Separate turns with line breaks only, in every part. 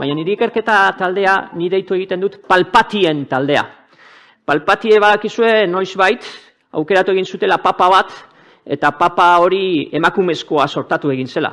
baina nire ikerketa taldea ni deitu egiten dut palpatien taldea. Palpatie badakizue noizbait, aukeratu egin zutela papa bat, eta papa hori emakumezkoa sortatu egin zela.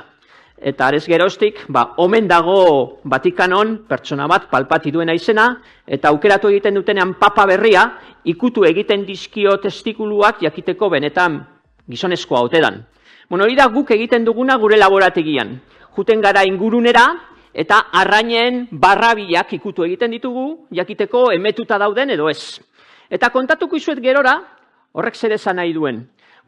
Eta arez geroztik, omen dago Vatikanon pertsona bat palpati duena izena, eta aukeratu egiten dutenean papa berria, ikutu egiten dizkio testikuluak jakiteko benetan gizonezkoa otedan. Bueno, hori da guk egiten duguna gure laborategian. Juten gara ingurunera, eta arrainen barrabilak ikutu egiten ditugu, jakiteko emetuta dauden edo ez. Eta kontatuko izuet gerora, horrek zer esan nahi duen.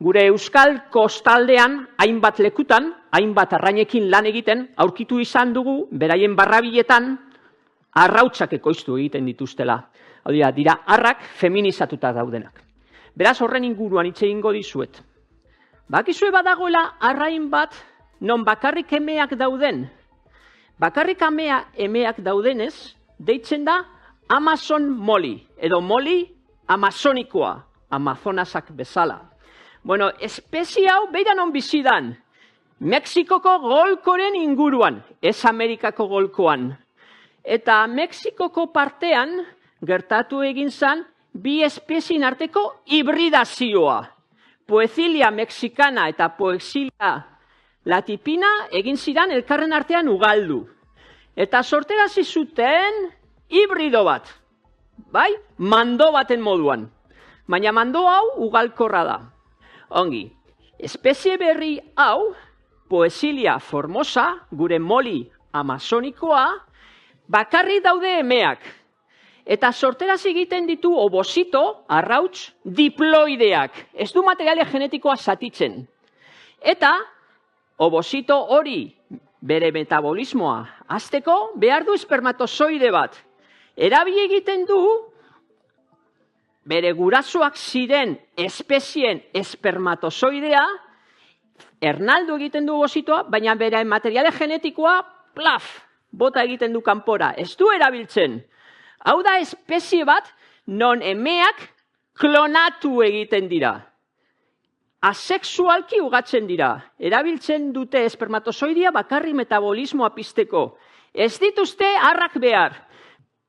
Gure euskal kostaldean, hainbat lekutan, hainbat arrainekin lan egiten, aurkitu izan dugu, beraien barrabiletan, arrautzak ekoiztu egiten dituztela. Hau dira arrak feminizatuta daudenak. Beraz horren inguruan hitz egingo dizuet. Bakizue badagoela arrain bat, non bakarrik emeak dauden. Bakarrik emeak daudenez, deitzen da Amazon Molly, edo Molly amazonikoa, Amazonasak bezala. Bueno, espezie hau beira non bizidan, Mexikoko golkoren inguruan, ez Amerikako golkoan. Eta Mexikoko partean, gertatu egin zan, bi espezien arteko hibridazioa. Poecilia mexicana eta Poecilia latipina egin ziren elkarren artean ugaldu. Eta sorterazi zuten hibrido bat, bai? Mando baten moduan. Baina mando hau ugalkorra da. Ongi, espezie berri hau, Poecilia formosa, gure Molly amazonikoa, bakarri daude emeak. Eta sorterazi egiten ditu obosito, arrauts, diploideak. Ez du materiale genetikoa zatitzen. Eta obosito hori bere metabolismoa hasteko behar du espermatozoide bat. Erabili egiten du bere gurasoak ziren espezien espermatozoidea, ernaldu egiten du obositoa, baina bere materiale genetikoa, plaf, bota egiten du kanpora. Ez du erabiltzen. Hau da espezie bat, non emeak klonatu egiten dira. Asexualki ugatzen dira. Erabiltzen dute espermatozoidea bakarri metabolismoa pizteko. Ez dituzte arrak behar.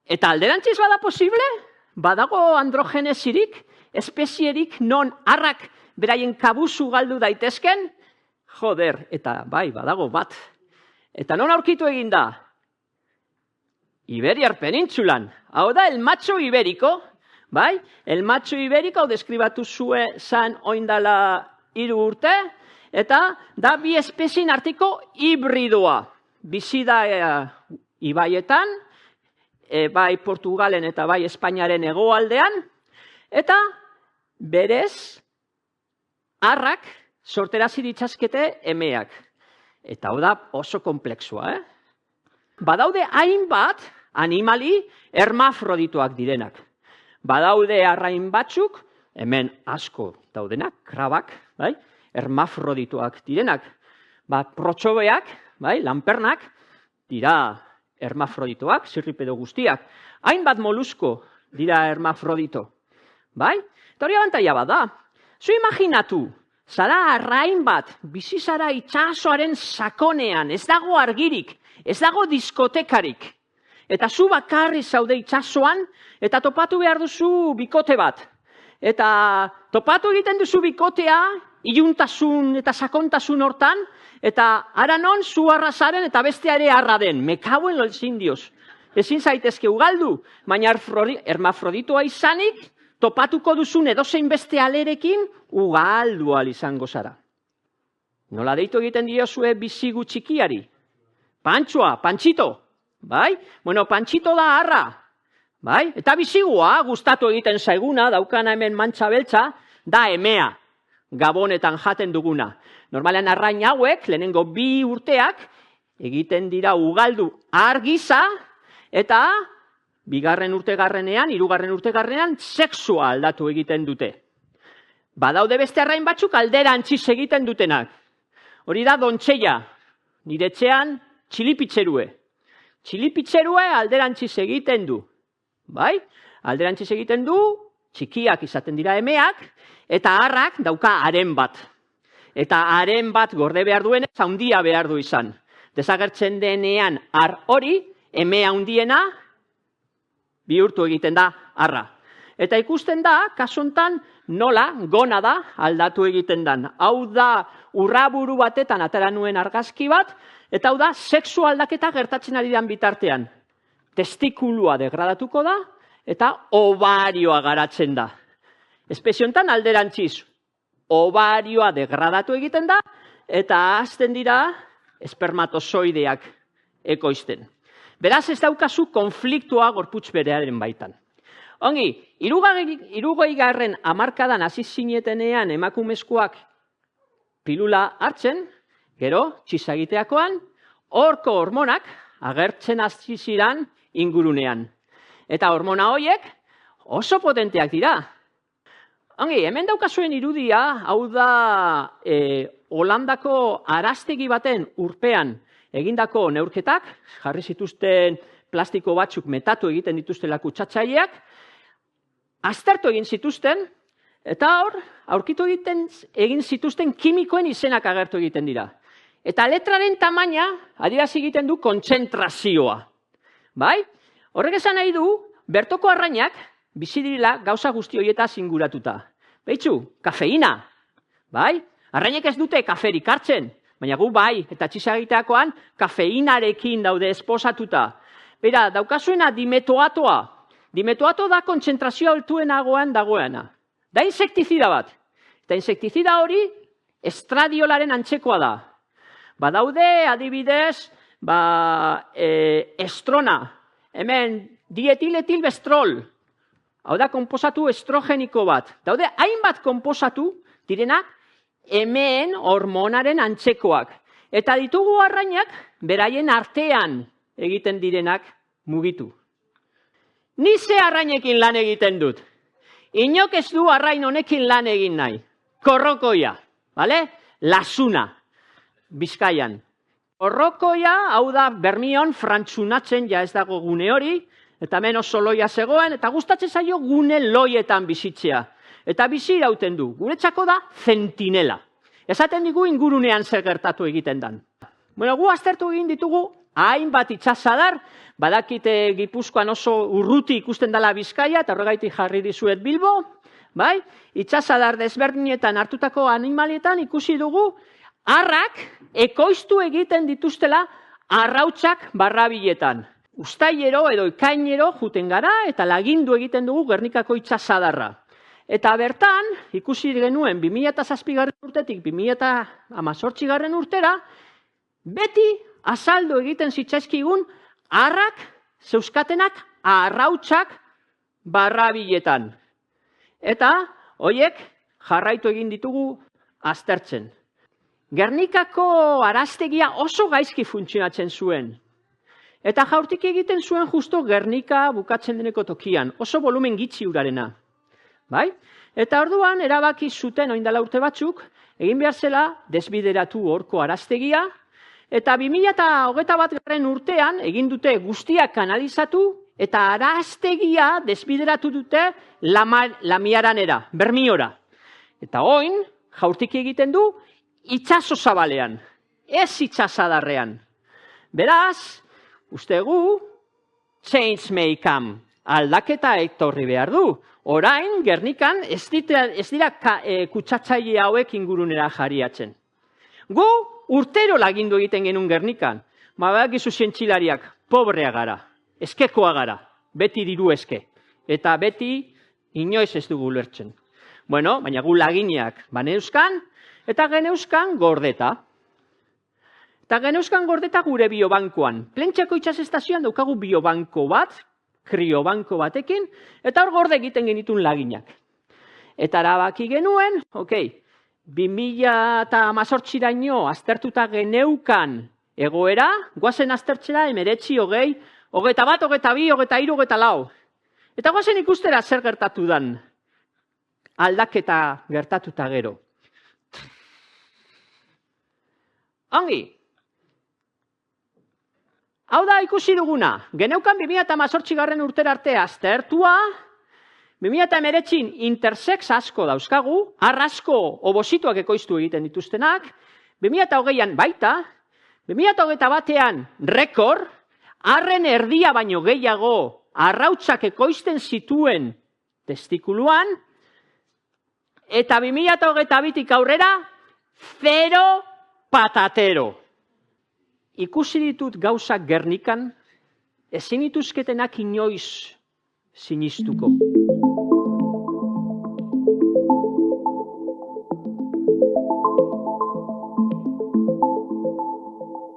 Eta alderantziz bada posible? Badago androgenesirik, espezierik non arrak beraien kabuzu galdu daitezken? Joder, eta bai, badago bat. Eta non aurkitu egin da? Iberiar penintzulan. Hau da, el macho iberico, bai? El macho iberico, hau deskribatu zan oindala 3 urte, eta da bi espezien arteko hibridoa. Bizi da ibaietan, bai Portugalen eta bai Espainiaren hegoaldean, eta berez, arrak sorterazi ditzazkete emeak. Eta hau da oso komplexua, Badaude hainbat animali hermafroditoak direnak. Badaude arrain batzuk, hemen asko daudenak, krabak, bai? Hermafroditoak direnak. Protxobeak, bai? Lanpernak, dira hermafroditoak, zirripedo guztiak. Hainbat molusko dira hermafrodito, bai? Eta hori abantaila bat da. Zu imaginatu, zara arrain bat, bizi zara itsasoaren sakonean, ez dago argirik, ez dago diskotekarik. Eta zu bakarri zaude itsasoan, eta topatu behar duzu bikote bat. Eta topatu egiten duzu bikotea, iluntasun eta sakontasun hortan, eta ara non zu arrazaren eta bestea ere arra den. Me cago en los indios. Ezin zaitezke ugaldu, baina hermafroditoa izanik, topatuko duzun edozein beste alerekin, ugaldu ahal izango zara. Nola deitu egiten diozue bizigu txikiari? Pantxoa, Pantxito, bai? Bueno, Pantxito da arra, bai? Eta bizigua, gustatu egiten zaiguna, daukana hemen mantxa beltza, da emea, gabonetan jaten duguna. Normalean arrain hauek, lehenengo 2 urteak, egiten dira ugaldu argiza, eta 2. urtegarrenean, 3. urtegarrenean, sexua aldatu egiten dute. Badaude beste arrain batzuk alderantziz egiten dutenak. Hori da dontxeia, nire etxean txilipitxerue. Txilipitxerue alderantziz egiten du. Bai? Alderantziz egiten du, txikiak izaten dira emeak, eta arrak dauka haren bat. Eta haren bat gorde behar duenez, handia behar du izan. Desagertzen denean har hori, eme handiena bihurtu egiten da arra. Eta ikusten da, kasu honetan, nola gona da aldatu egiten dan. Hau da, urraburu batetan atera nuen argazki bat, eta hau da, sexu aldaketa gertatzen ari den bitartean. Testikulua degradatuko da, eta ovarioa garatzen da. Espezie honetan alderantziz, ovarioa degradatu egiten da, eta hasten dira espermatozoideak ekoizten. Beraz ez daukazu konfliktua gorputz berearen baitan. Ongi, 60. hamarkadan hasi zinetenean emakumezkoak pilula hartzen, gero, txizagiteakoan, horko hormonak agertzen hasi ziren ingurunean. Eta hormona horiek oso potenteak dira. Ongi, hemen daukazuen irudia, hau da Holandako araztegi baten urpean egindako neurketak, jarri zituzten plastiko batzuk metatu egiten dituztela kutsatzaileak, aztertu egin zituzten, eta hor, aurkitu egin zituzten kimikoen izenak agertu egiten dira. Eta letraren tamaina adierazi egiten du kontzentrazioa. Bai? Horrek esan nahi du, bertoko arrainak bizi direla gauza guzti horietaz inguratuta. Beitzu, kafeina. Bai? Arrainek ez dute kaferik hartzen, baina gu bai, eta txizagiteakoan kafeinarekin daude esposatuta. Bera, daukazuena dimetoatoa. Dimetoato da kontzentrazio altuenagoan dagoena. Da insektizida bat. Eta insektizida hori estradiolaren antzekoa da. Badaude, adibidez, estrona. Hemen, dietiletilbestrol. Hau da, konposatu estrogeniko bat. Daude, hainbat konposatu direnak hemen hormonaren antzekoak. Eta ditugu arrainak, beraien artean egiten direnak mugitu. Ni ze arrainekin lan egiten dut. Inok ez du arrain honekin lan egin nahi. Korrokoia, bale? Lasuna, Bizkaian. Korrokoia, hau da, Bermion, frantzunatzen ja ez dago gune hori, eta hemen oso loia zegoen, eta gustatzen zaio gune loietan bizitzea. Eta bizi irauten du, guretzako da zentinela. Esaten digu ingurunean zer gertatu egiten dan. Bueno, gu aztertu egin ditugu, hainbat itsasadar, badakite Gipuzkoan oso urruti ikusten dela Bizkaia, eta horregaitik jarri dizuet Bilbo, bai? Itsasadar desberdinetan hartutako animalietan ikusi dugu, arrak ekoiztu egiten dituztela arrautzak barrabiletan. Uztailero edo ekainero juten gara, eta lagindu egiten dugu Gernikako itsasadarra. Eta bertan, ikusi genuen 2007. Urtetik 2018. Urtera, beti azaldu egiten zitzaizkigun arrak zeuskatenak arrautzak barrabiletan. Eta horiek jarraitu egin ditugu aztertzen. Gernikako araztegia oso gaizki funtzionatzen zuen. Eta jaurtik egiten zuen justo Gernika bukatzen deneko tokian, oso volumen gitxi urarena. Bai? Eta orduan erabaki zuten oindala urte batzuk, egin behar zela desbideratu horko araztegia, eta 2021. Urtean egin dute guztiak kanalizatu, eta araztegia desbideratu dute Lamiaranera, Bermiora. Eta oin, jaurtik egiten du, itsaso zabalean, ez itsasadarrean. Beraz, ustegu, change may come, aldaketa etorri behar du. Orain, Gernikan, ez dira kutsatzaile hauek ingurunera jariatzen. Gu, urtero lagindu egiten genuen Gernikan. Badakizu zientzilariak, pobrea gara, eskekoa gara, beti diru eske. Eta beti, inoiz ez dugu lertzen. Bueno, baina gu lagineak baneuzkan, eta geneuzkan gordeta. Eta geneuzkan gordeta gure biobankoan. Plentxako itsasestazioan daukagu biobanko bat, kriobanko batekin, eta hor gorde egiten genitun laginak. Eta erabaki genuen, 2018. Aztertuta geneukan egoera, guazen aztertzera 19, 20, 21, 22, 23, 24. Eta guazen ikustera zer gertatu dan, aldaketa gertatuta gero. Ongi. Hau da ikusi duguna, geneukan 2018. Urtera arte aztertua, 2019 intersex asko dauzkagu, arrasko obosituak ekoiztu egiten dituztenak, 2020an baita, 2021an rekord, arren erdia baino gehiago arrautsak ekoizten zituen testikuluan, eta 2022tik aurrera, 0 patatero. Ikusi ditut gauzak Gernikan, ezin ituzketenak inoiz sinistuko.